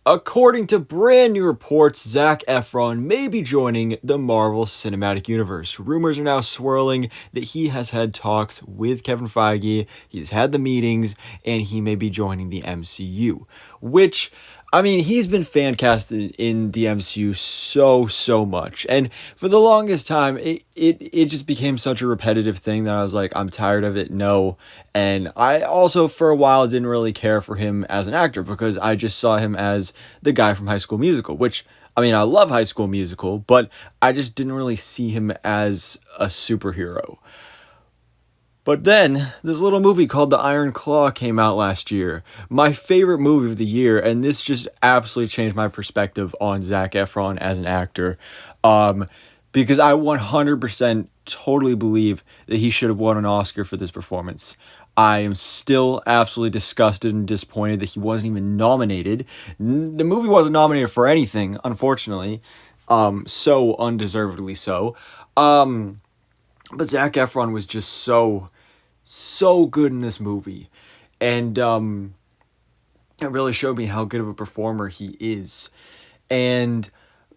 According to brand new reports, Zac Efron may be joining the Marvel Cinematic Universe. Rumors are now swirling that he has had talks with Kevin Feige, he's had the meetings, and he may be joining the MCU. Which, I mean, he's been fan casted in the MCU so much. And for the longest time, it just became such a repetitive thing that I was like, I'm tired of it, no. And I also, for a while, didn't really care for him as an actor because I just saw him as the guy from High School Musical, which, I mean, I love High School Musical, but I just didn't really see him as a superhero. But then, this little movie called The Iron Claw came out last year. My favorite movie of the year, and this just absolutely changed my perspective on Zac Efron as an actor. Because I 100% totally believe that he should have won an Oscar for this performance. I am still absolutely disgusted and disappointed that he wasn't even nominated. The movie wasn't nominated for anything, unfortunately. So undeservedly so. But Zac Efron was just so good in this movie. And it really showed me how good of a performer he is. And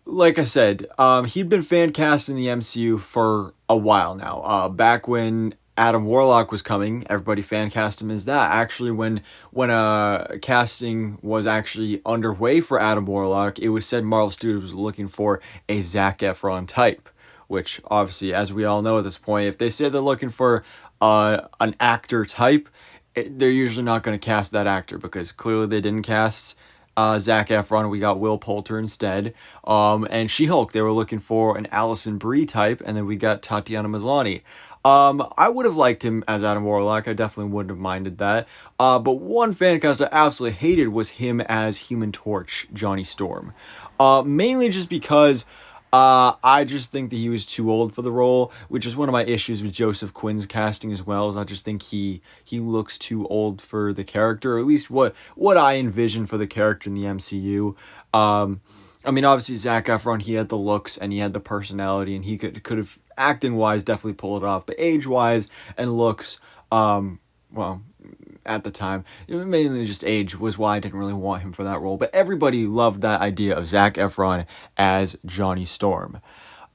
like I said, he'd been fan cast in the MCU for a while now. Back when Adam Warlock was coming, everybody fan cast him as that. Actually, when casting was actually underway for Adam Warlock, it was said Marvel Studios was looking for a Zac Efron type. Which, obviously, as we all know at this point, if they say they're looking for an actor type, they're usually not going to cast that actor because clearly they didn't cast Zac Efron. We got Will Poulter instead. And She-Hulk, they were looking for an Alison Brie type, and then we got Tatiana Maslany. I would have liked him as Adam Warlock. I definitely wouldn't have minded that. But one fan cast I absolutely hated was him as Human Torch, Johnny Storm. Mainly just because I just think that he was too old for the role, which is one of my issues with Joseph Quinn's casting as well. Is I just think he looks too old for the character, or at least what I envision for the character in the MCU. I mean, obviously Zac Efron, he had the looks and he had the personality, and he could have acting wise definitely pulled it off, but age wise and looks, well, at the time, mainly just age was why I didn't really want him for that role. But everybody loved that idea of Zac Efron as Johnny Storm.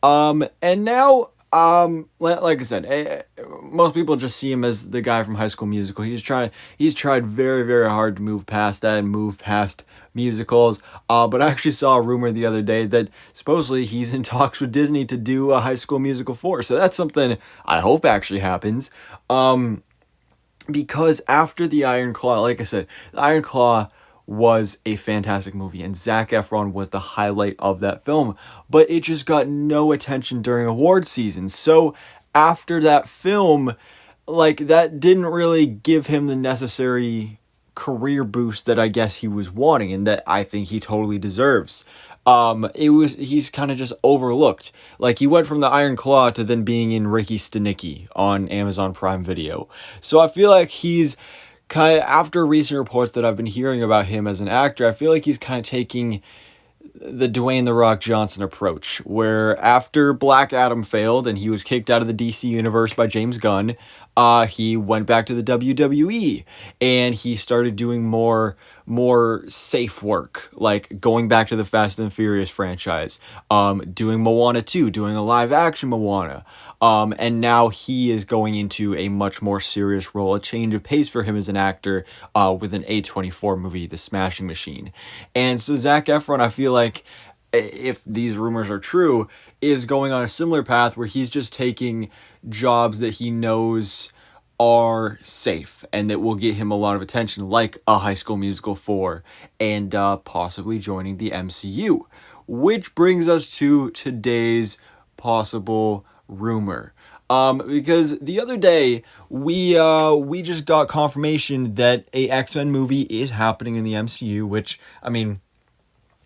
And now, like I said, most people just see him as the guy from High School Musical. He's tried very hard to move past that and move past musicals. But I actually saw a rumor the other day that supposedly he's in talks with Disney to do a High School Musical 4. So that's something I hope actually happens. Because after The Iron Claw, like I said, The Iron Claw was a fantastic movie, and Zac Efron was the highlight of that film, but it just got no attention during award season. So after that film, like, that didn't really give him the necessary career boost that I guess he was wanting, and that I think he totally deserves. He's kind of just overlooked. Like, he went from The Iron Claw to then being in Ricky Stenicki on Amazon Prime Video. So I feel like he's kind of, after recent reports that I've been hearing about him as an actor, I feel like he's kind of taking the Dwayne "The Rock" Johnson approach, where after Black Adam failed and he was kicked out of the DC universe by James Gunn, he went back to the WWE and he started doing more safe work, like going back to the Fast and Furious franchise, doing Moana 2, doing a live action Moana. And now he is going into a much more serious role, a change of pace for him as an actor, with an A24 movie, The Smashing Machine. And so Zac Efron, I feel like, if these rumors are true, is going on a similar path where he's just taking jobs that he knows are safe and that will get him a lot of attention, like a High School Musical 4, and possibly joining the MCU. Which brings us to today's possible rumor. Because the other day we just got confirmation that a X-Men movie is happening in the MCU, which, I mean,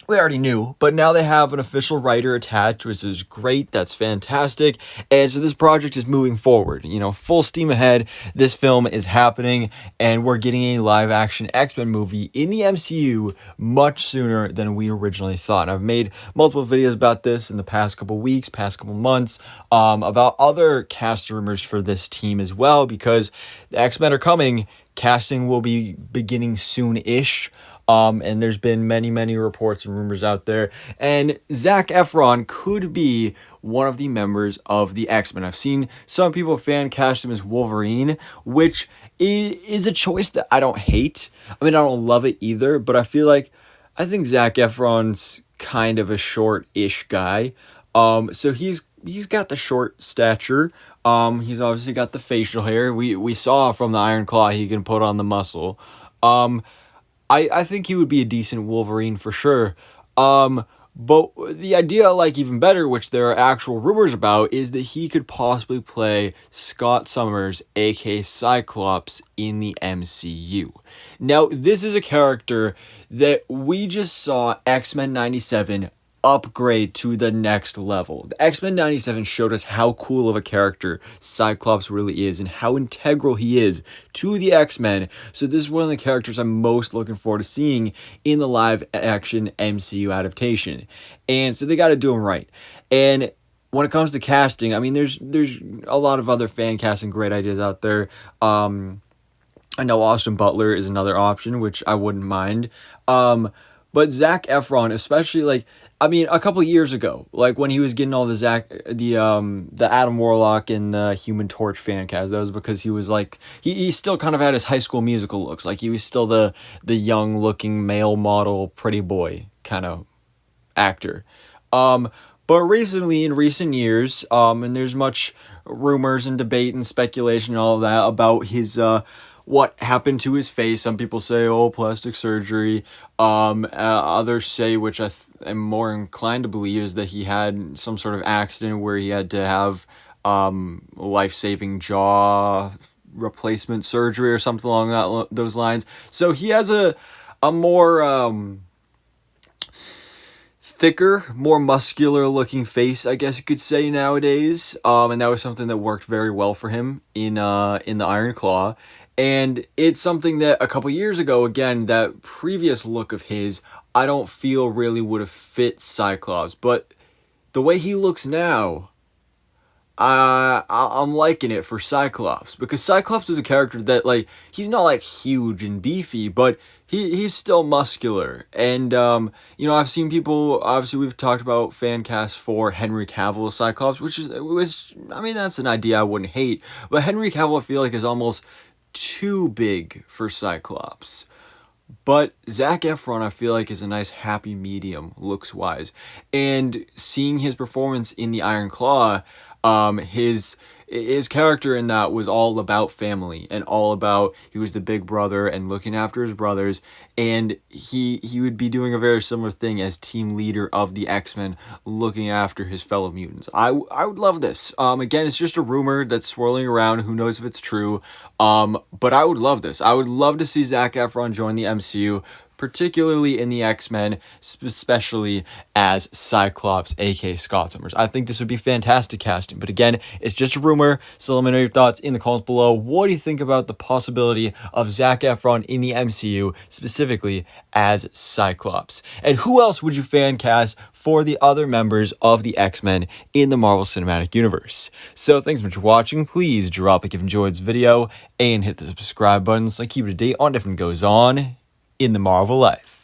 we already knew, but now they have an official writer attached, which is great. That's fantastic. And so this project is moving forward, full steam ahead. This film is happening, and we're getting a live action X-Men movie in the MCU much sooner than we originally thought. And I've made multiple videos about this in the past couple weeks, past couple months, about other cast rumors for this team as well, because the X-Men are coming. Casting will be beginning soon-ish. And there's been many reports and rumors out there. And Zac Efron could be one of the members of the X-Men. I've seen some people fan cast him as Wolverine, which is a choice that I don't hate. I mean, I don't love it either, but I think Zac Efron's kind of a short-ish guy. So he's got the short stature. He's obviously got the facial hair. We saw from the Iron Claw he can put on the muscle. I think he would be a decent Wolverine for sure. But the idea, like, even better, which there are actual rumors about, is that he could possibly play Scott Summers, aka Cyclops, in the MCU. Now, this is a character that we just saw X-Men 97 upgrade to the next level. The X-Men 97 showed us how cool of a character Cyclops really is and how integral he is to the X-Men. So this is one of the characters I'm most looking forward to seeing in the live action MCU adaptation. And so they got to do him right. And when it comes to casting, I mean, there's a lot of other fan casting great ideas out there. I know Austin Butler is another option, which I wouldn't mind. But Zac Efron, especially, like, I mean, a couple years ago, like when he was getting all the Adam Warlock and the Human Torch fan cast, that was because he was like, he still kind of had his High School Musical looks. Like, he was still the young looking male model, pretty boy kind of actor. But recently, in recent years, and there's much rumors and debate and speculation and all of that about his, what happened to his face. Some people say, oh, plastic surgery. Others say, which I am more inclined to believe, is that he had some sort of accident where he had to have life-saving jaw replacement surgery or something along those lines. So he has a more thicker, more muscular looking face, I guess you could say, nowadays. And that was something that worked very well for him in the Iron Claw. And it's something that a couple years ago, again, that previous look of his, I don't feel really would have fit Cyclops. But the way he looks now, I'm liking it for Cyclops. Because Cyclops is a character that, like, he's not, like, huge and beefy, but he's still muscular. And, I've seen people, obviously we've talked about fan casts for Henry Cavill as Cyclops, which that's an idea I wouldn't hate. But Henry Cavill, I feel like, is almost too big for Cyclops. But Zac Efron, I feel like, is a nice happy medium looks-wise. And seeing his performance in the Iron Claw, his character in that was all about family and all about, he was the big brother and looking after his brothers, and he would be doing a very similar thing as team leader of the X-Men, looking after his fellow mutants. I would love this. Again, it's just a rumor that's swirling around. Who knows if it's true? But I would love this. I would love to see Zac Efron join the MCU, particularly in the X-Men, especially as Cyclops, aka Scott Summers. I think this would be fantastic casting, but again, it's just a rumor, so let me know your thoughts in the comments below. What do you think about the possibility of Zac Efron in the MCU, specifically as Cyclops? And who else would you fan cast for the other members of the X-Men in the Marvel Cinematic Universe? So thanks so much for watching. Please drop a like if you enjoyed this video and hit the subscribe button so I keep you up to date on everything that goes on in the Marvel life.